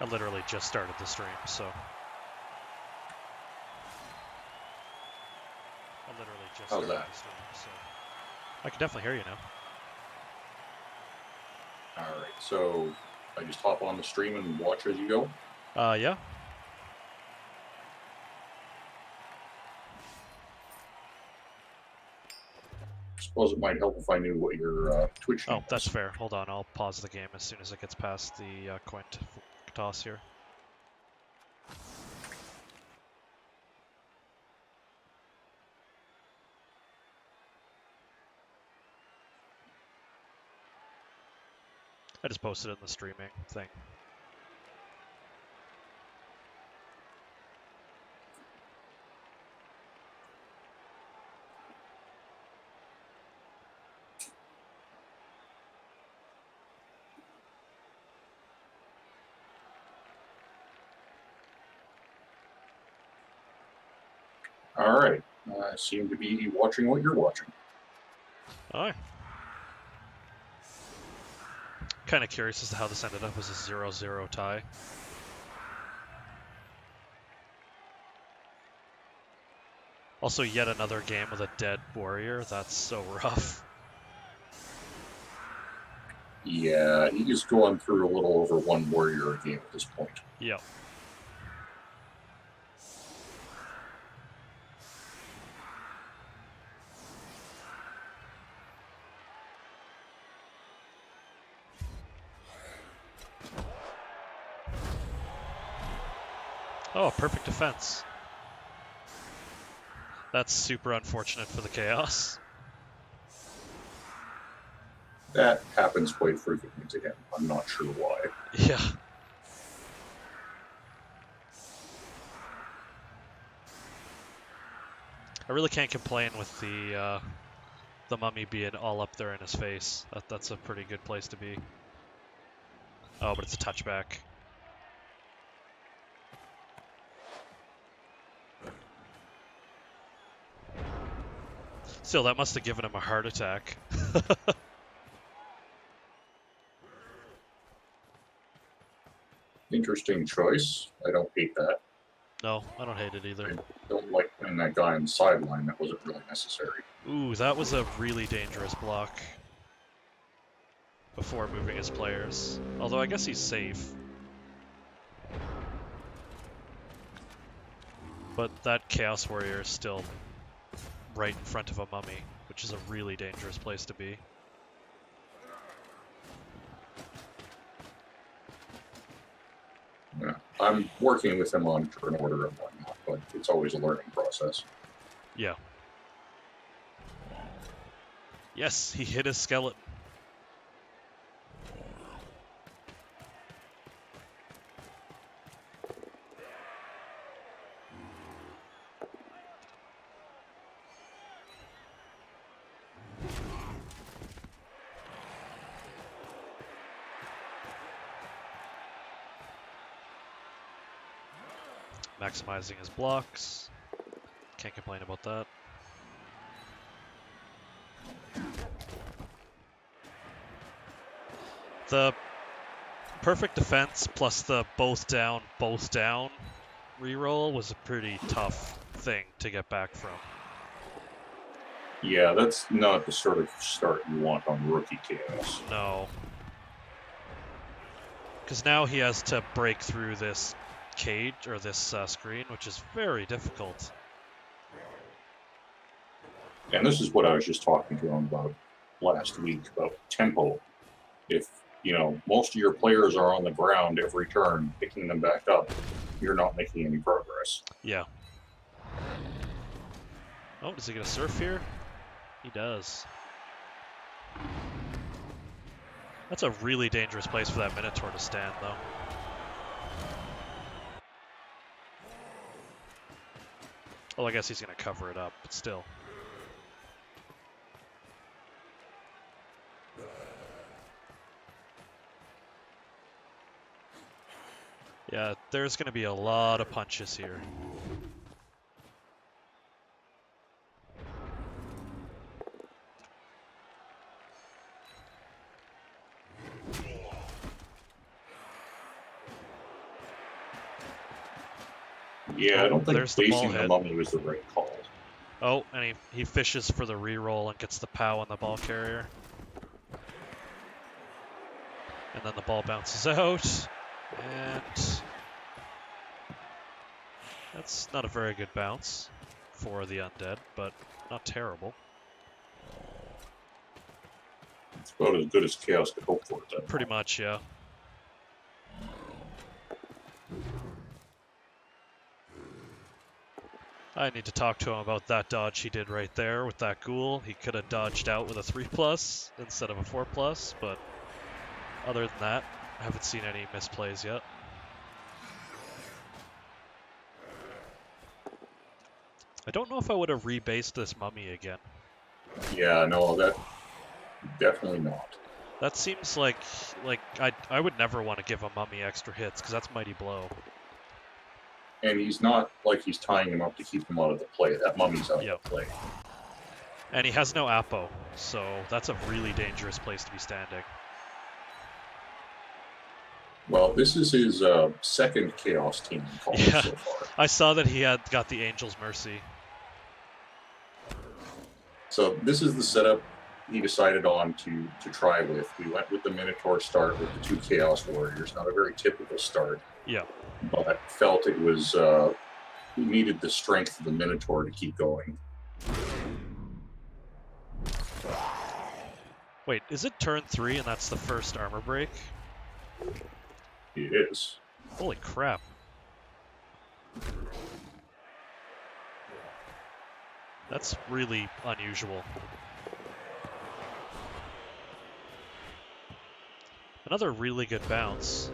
I literally just started the stream, so. How's that? I can definitely hear you now. Alright, so I just hop on the stream and watch as you go? Yeah. Suppose it might help if I knew what your Twitch name Oh, that's was. fair. Hold on, I'll pause the game as soon as it gets past the coin toss here. I just posted it in the streaming thing. Alright, I seem to be watching what you're watching. Alright. Kind of curious as to how this ended up as a 0-0 tie. Also, yet another game with a dead warrior. That's so rough. Yeah, he's going through a little over one warrior a game at this point. Yep. Oh, perfect defense. That's super unfortunate for the Chaos. That happens quite frequently to him. I'm not sure why. Yeah. I really can't complain with the mummy being all up there in his face. That's a pretty good place to be. Oh, but it's a touchback. Still, that must have given him a heart attack. Interesting choice. I don't hate that. No, I don't hate it either. I don't like putting that guy on the sideline. That wasn't really necessary. Ooh, that was a really dangerous block. Before moving his players. Although I guess he's safe. But that Chaos Warrior is still right in front of a mummy, which is a really dangerous place to be. Yeah, I'm working with him on turn order and whatnot, but it's always a learning process. Yeah. Yes, he hit his skeleton. Maximizing his blocks. Can't complain about that. The perfect defense plus the both down reroll was a pretty tough thing to get back from. Yeah, that's not the sort of start you want on rookie Chaos. No. Because now he has to break through this cage, or this screen, which is very difficult. And this is what I was just talking to him about last week, about tempo. If, you know, most of your players are on the ground every turn, picking them back up, you're not making any progress. Yeah. Oh, does he get a surf here? He does. That's a really dangerous place for that Minotaur to stand, though. Well, I guess he's going to cover it up, but still. Yeah, there's going to be a lot of punches here. Yeah, Oh, I don't think there's the ball placing the hit. mummy was the right call. Oh, and he fishes for the reroll and gets the POW on the ball carrier. And then the ball bounces out. And that's not a very good bounce for the undead, but not terrible. It's about as good as Chaos could hope for at that Pretty moment. much, yeah. I need to talk to him about that dodge he did right there with that ghoul. He could have dodged out with a 3+ instead of a 4+, but other than that, I haven't seen any misplays yet. I don't know if I would have rebased this mummy again. Yeah, no, that definitely not. That seems like I would never want to give a mummy extra hits because that's mighty blow. And he's not like he's tying him up to keep him out of the play. That mummy's out Yep. of the play. And he has no Apo, so that's a really dangerous place to be standing. Well, this is his second Chaos team call Yeah. so far. I saw that he had got the Angel's Mercy. So this is the setup he decided on to try with. We went with the Minotaur start with the 2 Chaos Warriors. Not a very typical start. Yeah. But felt it was we needed the strength of the Minotaur to keep going. Wait, is it turn 3 and that's the first armor break? It is. Holy crap. That's really unusual. Another really good bounce.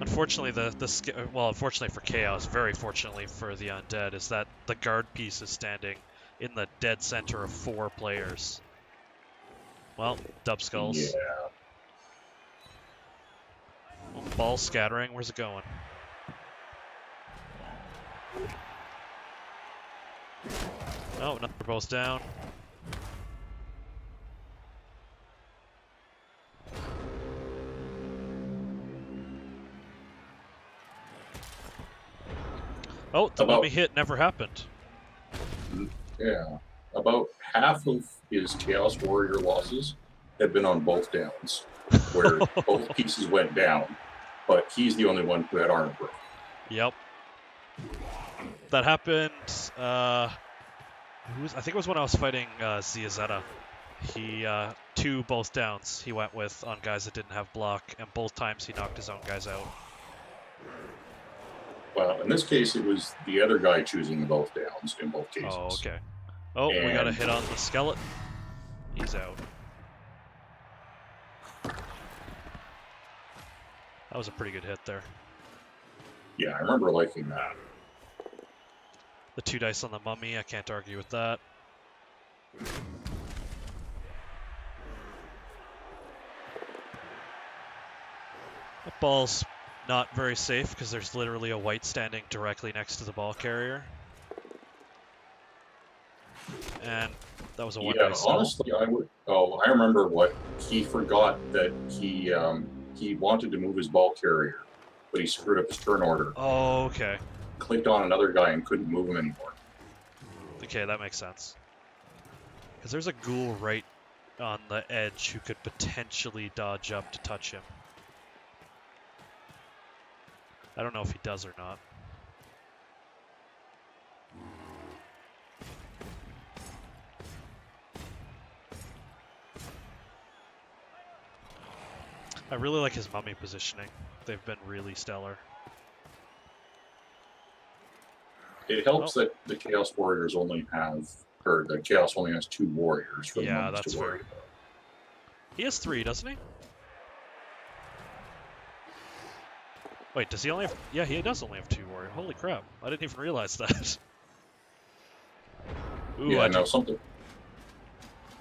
Unfortunately, unfortunately for Chaos, very fortunately for the Undead, is that the guard piece is standing in the dead center of 4 players. Well, dub skulls. Yeah. Oh, ball scattering, where's it going? Oh, no, they're both down. Oh, the mummy hit never happened. Yeah. About half of his Chaos Warrior losses have been on both downs, where both pieces went down, but he's the only one who had armor broken. Yep. That happened, I think it was when I was fighting Ziazeta. He, 2 both downs he went with on guys that didn't have block, and both times he knocked his own guys out. Well, in this case, it was the other guy choosing both downs in both cases. Oh, okay. Oh, we got a hit on the skeleton. He's out. That was a pretty good hit there. Yeah, I remember liking that. The 2 dice on the mummy, I can't argue with that. That ball's not very safe because there's literally a white standing directly next to the ball carrier. And that was a 1 dice spell. Honestly, I would. Oh, I remember what he forgot that he wanted to move his ball carrier, but he screwed up his turn order. Oh, okay. Clicked on another guy and couldn't move him anymore. Okay, that makes sense. Because there's a ghoul right on the edge who could potentially dodge up to touch him. I don't know if he does or not. I really like his mummy positioning. They've been really stellar. It helps that the Chaos Warriors only have, or the Chaos only has 2 warriors for the mummies to worry about. He has 3, doesn't he? Wait, does he only have... Yeah, he does only have 2 warriors. Holy crap. I didn't even realize that. Ooh, yeah, no,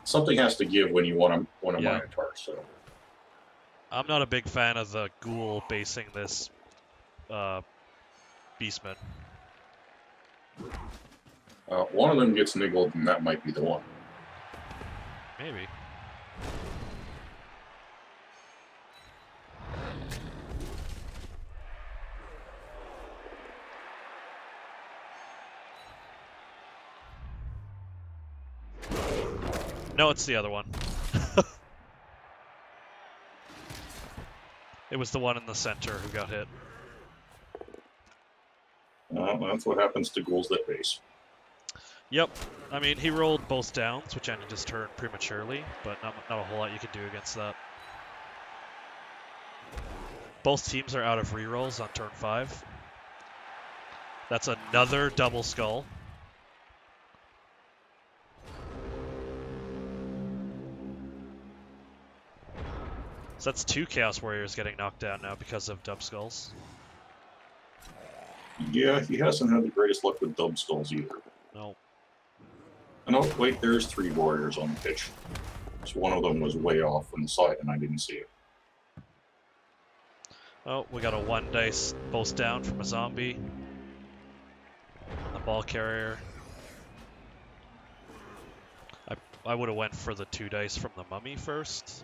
something has to give when you want a Minotaur, so... I'm not a big fan of the ghoul basing this Beastman. One of them gets niggled, and that might be the one. Maybe. No, it's the other one. It was the one in the center who got hit. That's what happens to ghouls that base. Yep. I mean, he rolled both downs, which ended his turn prematurely, but not a whole lot you can do against that. Both teams are out of rerolls on turn 5. That's another double skull. So that's 2 Chaos Warriors getting knocked down now because of dub skulls. Yeah, he hasn't had the greatest luck with dub skulls either. No. Oh, wait, there's 3 warriors on the pitch. So one of them was way off on the side and I didn't see it. Oh, we got a 1 dice both down from a zombie. On the ball carrier. I would have went for the 2 dice from the mummy first.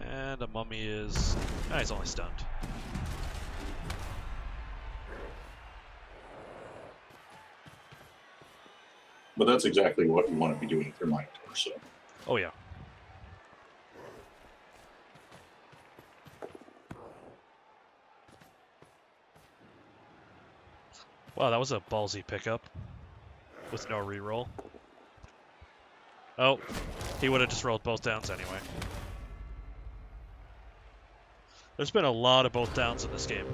And a mummy is... Ah, he's only stunned. But that's exactly what you want to be doing with your Minotaur, so. Oh yeah. Wow, that was a ballsy pickup. With no reroll. Oh, he would have just rolled both downs anyway. There's been a lot of both downs in this game.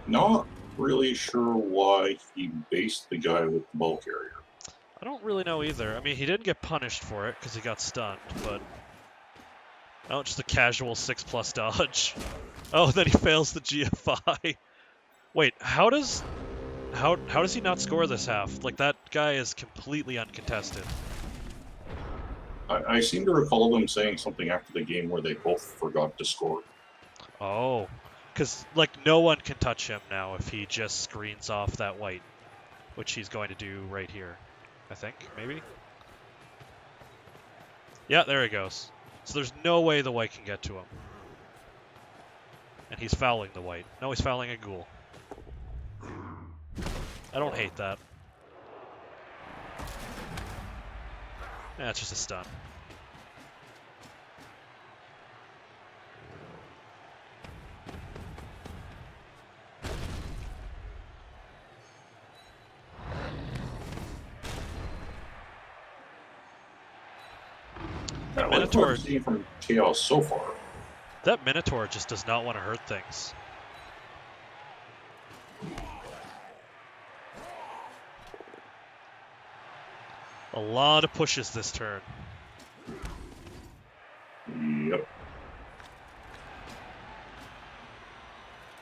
Not really sure why he based the guy with the ball carrier. I don't really know either. I mean, he didn't get punished for it because he got stunned, but... Oh, just a casual 6+ dodge. Oh, then he fails the GFI. Wait, how does he not score this half? Like, that guy is completely uncontested. I seem to recall them saying something after the game where they both forgot to score. Oh. Because, like, no one can touch him now if he just screens off that white. Which he's going to do right here. I think, maybe? Yeah, there he goes. So there's no way the white can get to him. And he's fouling the white. No, he's fouling a ghoul. I don't hate that. Yeah, it's just a stun. That Minotaur, what I've seen from Chaos so far. that Minotaur just does not want to hurt things. A lot of pushes this turn. Yep.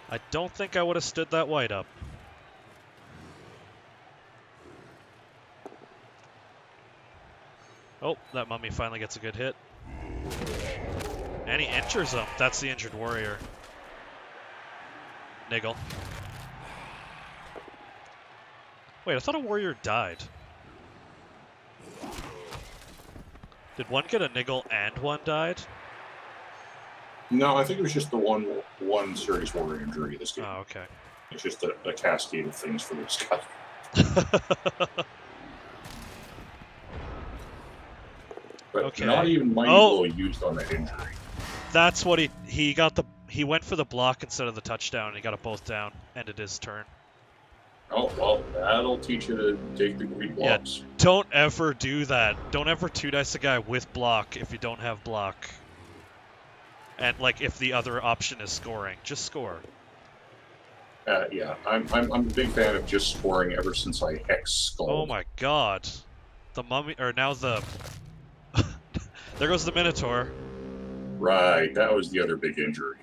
I don't think I would have stood that white up. Oh, that mummy finally gets a good hit. And he injures him. That's the injured warrior. Niggle. Wait, I thought a warrior died. Did one get a niggle and one died? No, I think it was just the one serious warrior injury this game. Oh, okay. It's just a cascade of things for this guy. But Okay. not even Mighty Blow used on that injury. That's what he went for the block instead of the touchdown, and he got it both down. Ended his turn. Oh, well, that'll teach you to take the greed blocks. Don't ever do that. Don't ever 2-dice a guy with block if you don't have block. And, like, if the other option is scoring. Just score. Yeah, I'm a big fan of just scoring ever since I Hex Skull. Oh my god. The mummy, or now the... There goes the Minotaur. Right, that was the other big injury.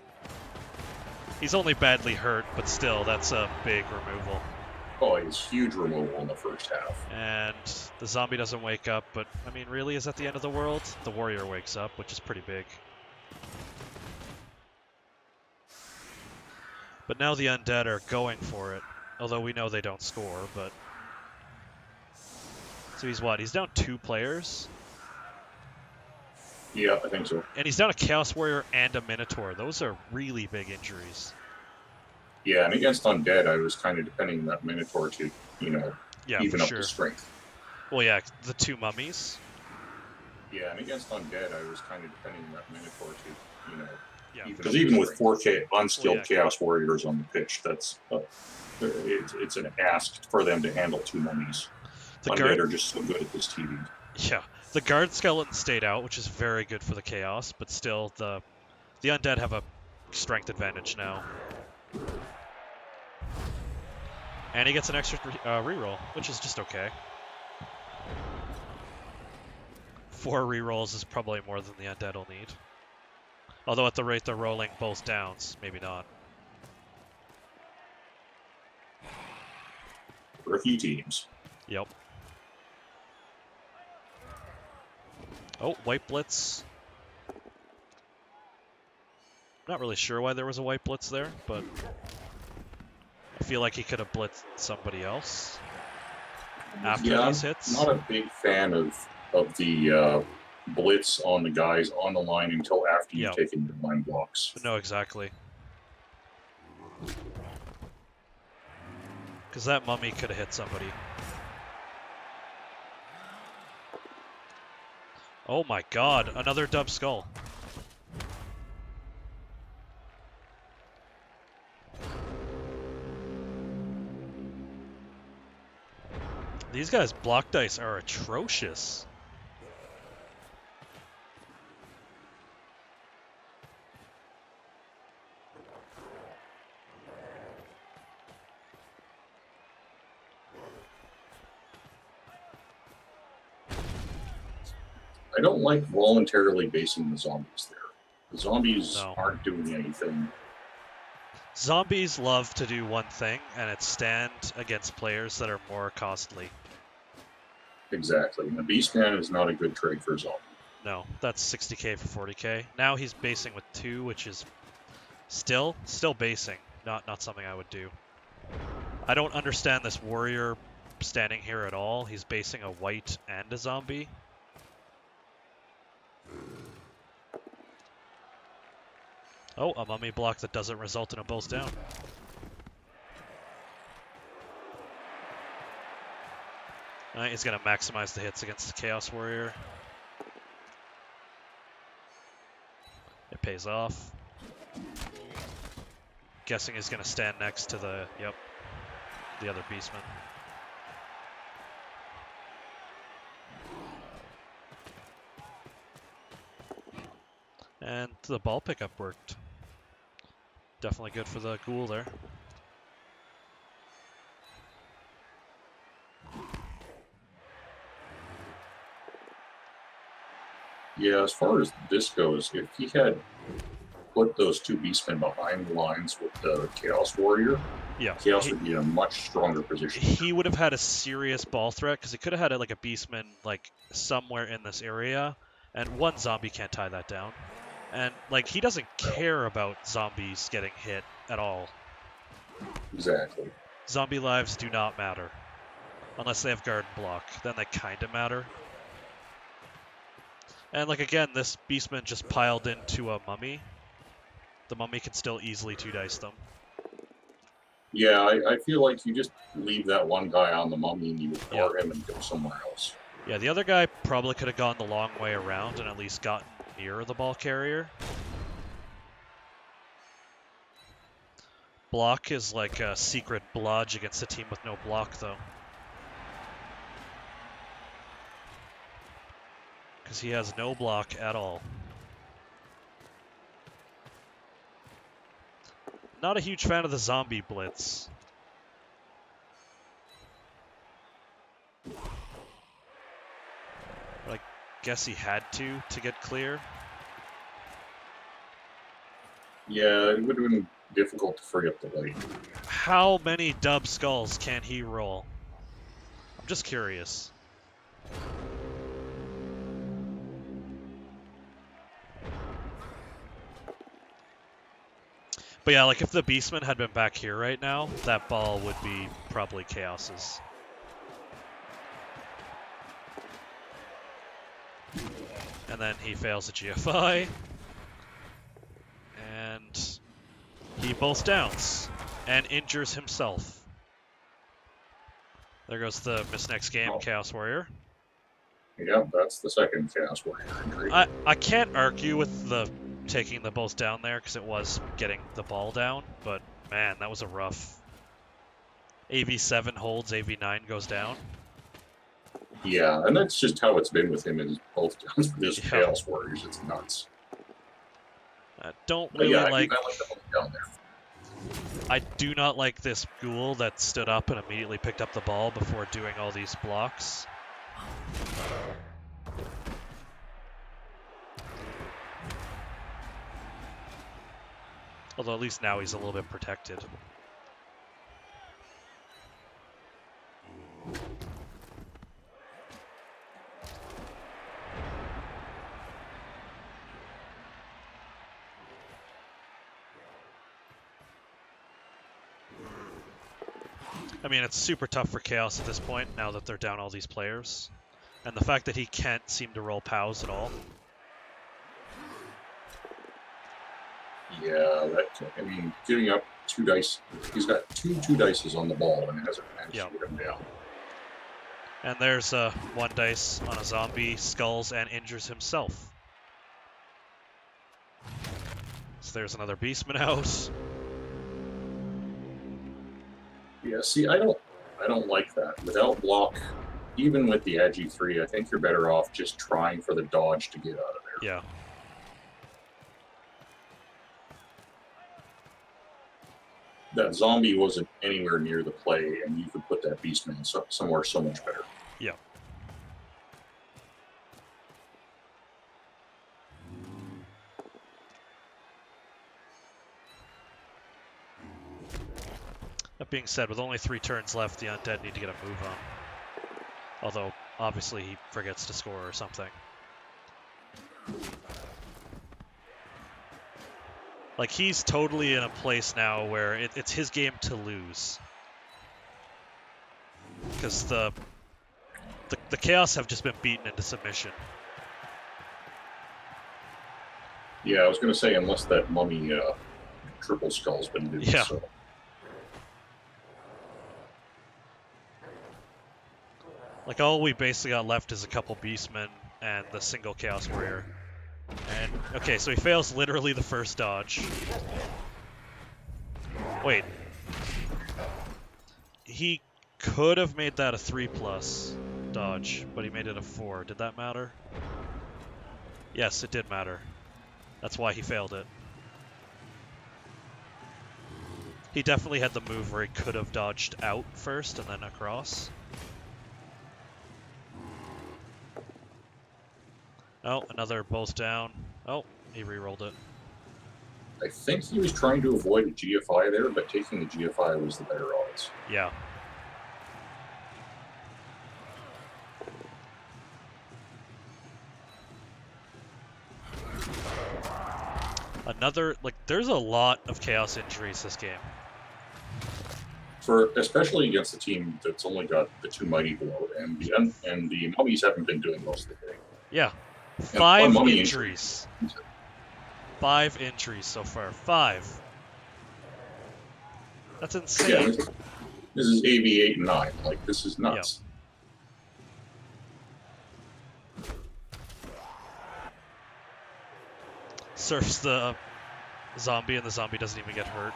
He's only badly hurt, but still, that's a big removal. Oh, it's huge removal in the first half. And the zombie doesn't wake up, but, I mean, really, is that the end of the world? The warrior wakes up, which is pretty big. But now the undead are going for it, although we know they don't score, but... So he's what? He's down 2 players? Yeah, I think so. And he's down a Chaos Warrior and a Minotaur. Those are really big injuries. Yeah, and against Undead, I was kind of depending on that Minotaur to, Yeah, even for up sure. the strength. Well, yeah, the 2 mummies. Yeah, and against Undead, I was kind of depending on that Minotaur to, Yeah, because even with 4K unskilled Chaos Warriors on the pitch, that's it's an ask for them to handle 2 mummies. Undead are just so good at this TV. Yeah, the guard skeleton stayed out, which is very good for the Chaos, but still the Undead have a strength advantage now. And he gets an extra reroll, which is just okay. 4 rerolls is probably more than the Undead will need. Although at the rate they're rolling both downs, maybe not. Rookie teams. Yep. Oh, White Blitz. Not really sure why there was a White Blitz there, but I feel like he could have blitzed somebody else after these hits. I'm not a big fan of the blitz on the guys on the line until after you've taken your line blocks. No, exactly. Because that mummy could have hit somebody. Oh my god, another dub skull. These guys' block dice are atrocious. I don't like voluntarily basing the zombies there. The zombies aren't doing anything. Zombies love to do one thing, and it's stand against players that are more costly. Exactly. And the Beastman is not a good trade for a zombie. No, that's 60k for 40k. Now he's basing with 2, which is still basing. Not something I would do. I don't understand this warrior standing here at all. He's basing a white and a zombie. Oh, a mummy block that doesn't result in a both down. Alright, he's going to maximize the hits against the Chaos Warrior. It pays off. Guessing he's going to stand next to the other Beastman. And the ball pickup worked. Definitely good for the ghoul there. Yeah, as far as this goes, if he had put those 2 Beastmen behind the lines with the Chaos Warrior, Chaos would be in a much stronger position. He would have had a serious ball threat, because he could have had like a Beastman like somewhere in this area, and one zombie can't tie that down. And like he doesn't care about zombies getting hit at all. Exactly. Zombie lives do not matter. Unless they have guard and block. Then they kind of matter. And like again, this Beastman just piled into a mummy. The mummy can still easily 2-dice them. Yeah, I feel like you just leave that one guy on the mummy and you ignore him and go somewhere else. Yeah, the other guy probably could have gone the long way around and at least gotten near the ball carrier. Block is like a secret blodge against a team with no block, though. Because he has no block at all. Not a huge fan of the zombie blitz. But I guess he had to get clear. Yeah, it would have been difficult to free up the light. How many dub skulls can he roll? I'm just curious. But yeah, like if the Beastman had been back here right now, that ball would be probably And then he fails a GFI. And he both downs and injures himself. There goes the miss next game, Chaos Warrior. Yeah, that's the second Chaos Warrior injury. I can't argue with the taking the both down there because it was getting the ball down, but man, that was a rough. AV7 holds, AV9 goes down. Yeah, and that's just how it's been with him in both downs with his Chaos Warriors. It's nuts. Don't really like. I like the both down there. I do not like this ghoul that stood up and immediately picked up the ball before doing all these blocks. Although at least now he's a little bit protected. I mean, it's super tough for Chaos at this point, now that they're down all these players. And the fact that he can't seem to roll POWs at all. Yeah, I mean, giving up 2 dice. He's got two dices on the ball and hasn't managed to get him down. And there's 1 dice on a zombie, skulls, and injures himself. So there's another Beastman out. Yeah, see, I don't like that. Without block, even with the Agi 3, I think you're better off just trying for the dodge to get out of there. Yeah. That zombie wasn't anywhere near the play, and you could put that Beastman somewhere so much better. Yeah. That being said, with only 3 turns left, the undead need to get a move on. Although, obviously, he forgets to score or something. Like, he's totally in a place now where it's his game to lose. Because the Chaos have just been beaten into submission. Yeah, I was going to say, unless that mummy triple skull's been doing so. Like, all we basically got left is a couple Beastmen and the single Chaos Warrior. And, okay, so he fails literally the first dodge. Wait. He could have made that a 3+ dodge, but he made it a 4. Did that matter? Yes, it did matter. That's why he failed it. He definitely had the move where he could have dodged out first and then across. Oh, another both down. Oh, he re-rolled it. I think he was trying to avoid a GFI there, but taking the GFI was the better odds. Yeah. Another, like, there's a lot of Chaos injuries this game. Especially against a team that's only got the 2 Mighty below, and the mummies haven't been doing most of the day. Yeah. 5 injuries. 5 injuries so far. 5. That's insane. Yeah, this is AV8 and 9. Like, this is nuts. Yep. Surfs the zombie, and the zombie doesn't even get hurt.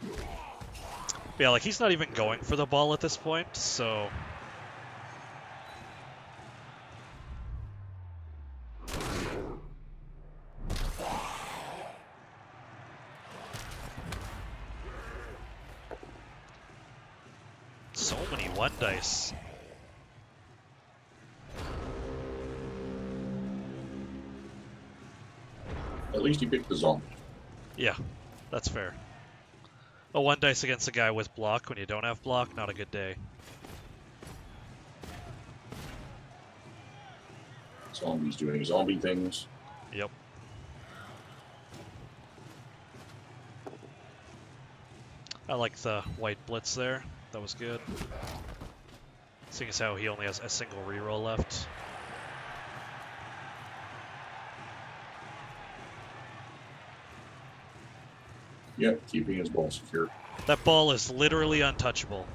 But yeah, like, he's not even going for the ball at this point, so... So many 1 dice. At least he picked the zombie. Yeah, that's fair. A 1 dice against a guy with block when you don't have block, not a good day. Zombie's doing zombie things. Yep. I like the white blitz there. That was good. Seeing as how he only has a single reroll left. Yeah, keeping his ball secure. That ball is literally untouchable.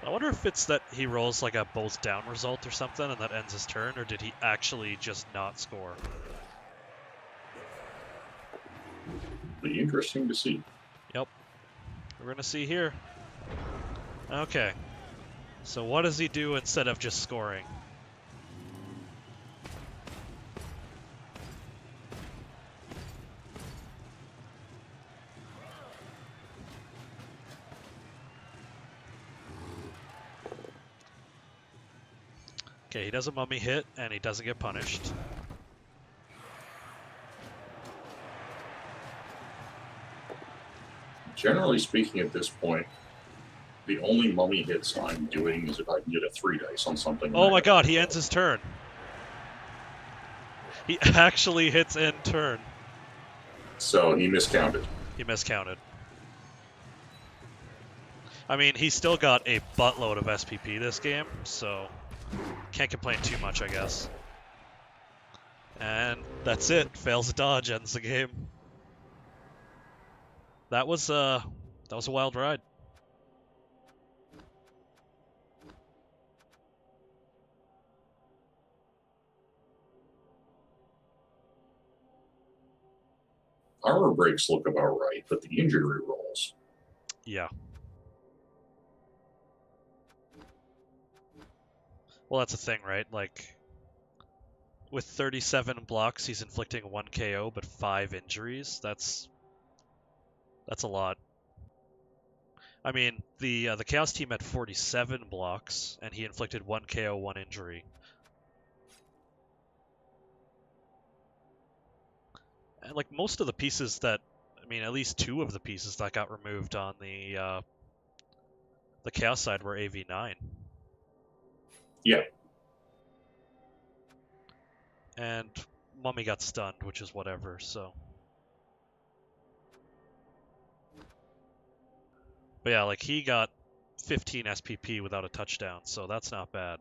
I wonder if it's that he rolls like a both down result or something and that ends his turn, or did he actually just not score? Be interesting to see. Yep. We're going to see here. Okay. So what does he do instead of just scoring? Okay, he does a mummy hit, and he doesn't get punished. Generally speaking, at this point, the only mummy hits I'm doing is if I can get a 3 dice on something. Oh my god, he ends his turn. He actually hits end turn. So he miscounted. He miscounted. I mean, he still got a buttload of SPP this game, so can't complain too much, I guess. And that's it. Fails a dodge, ends the game. That was a wild ride. Armor breaks look about right, but the injury rolls. Yeah. Well, that's the thing, right? Like, with 37 blocks, he's inflicting 1 KO, but 5 injuries. That's a lot. I mean, the Chaos team had 47 blocks, and he inflicted 1 KO, 1 injury. And like most of the pieces that, I mean, at least 2 of the pieces that got removed on the Chaos side were AV9. Yeah. And Mummy got stunned, which is whatever, so. But yeah, like he got 15 SPP without a touchdown, so that's not bad.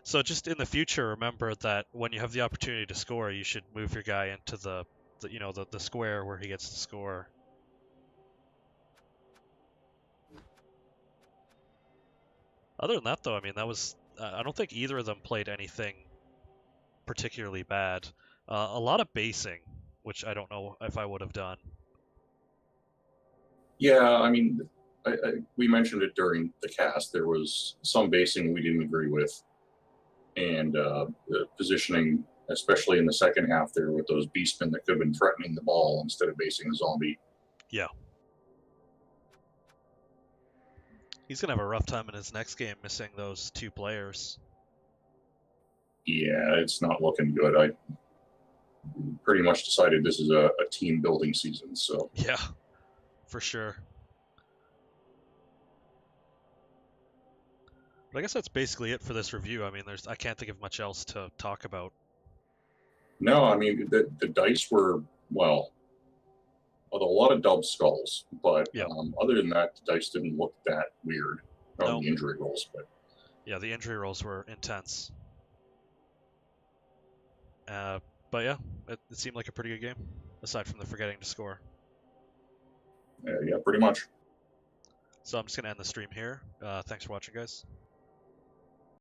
So just in the future, remember that when you have the opportunity to score, you should move your guy into the square where he gets to score. Other than that, though, I mean, that was I don't think either of them played anything particularly bad. A lot of basing, which I don't know if I would have done. Yeah, I mean, we mentioned it during the cast. There was some basing we didn't agree with, and the positioning, especially in the second half there with those beastmen that could have been threatening the ball instead of basing the zombie. Yeah. He's going to have a rough time in his next game missing those 2 players. Yeah, it's not looking good. I pretty much decided this is a team building season, so. Yeah, for sure. But I guess that's basically it for this review. I mean, I can't think of much else to talk about. No, I mean, the dice were, well, a lot of dub skulls, but Yep. Other than that, the dice didn't look that weird on No. the injury rolls. But yeah, the injury rolls were intense. But yeah, it seemed like a pretty good game, aside from the forgetting to score. yeah, pretty much. So I'm just going to end the stream here. Thanks for watching, guys.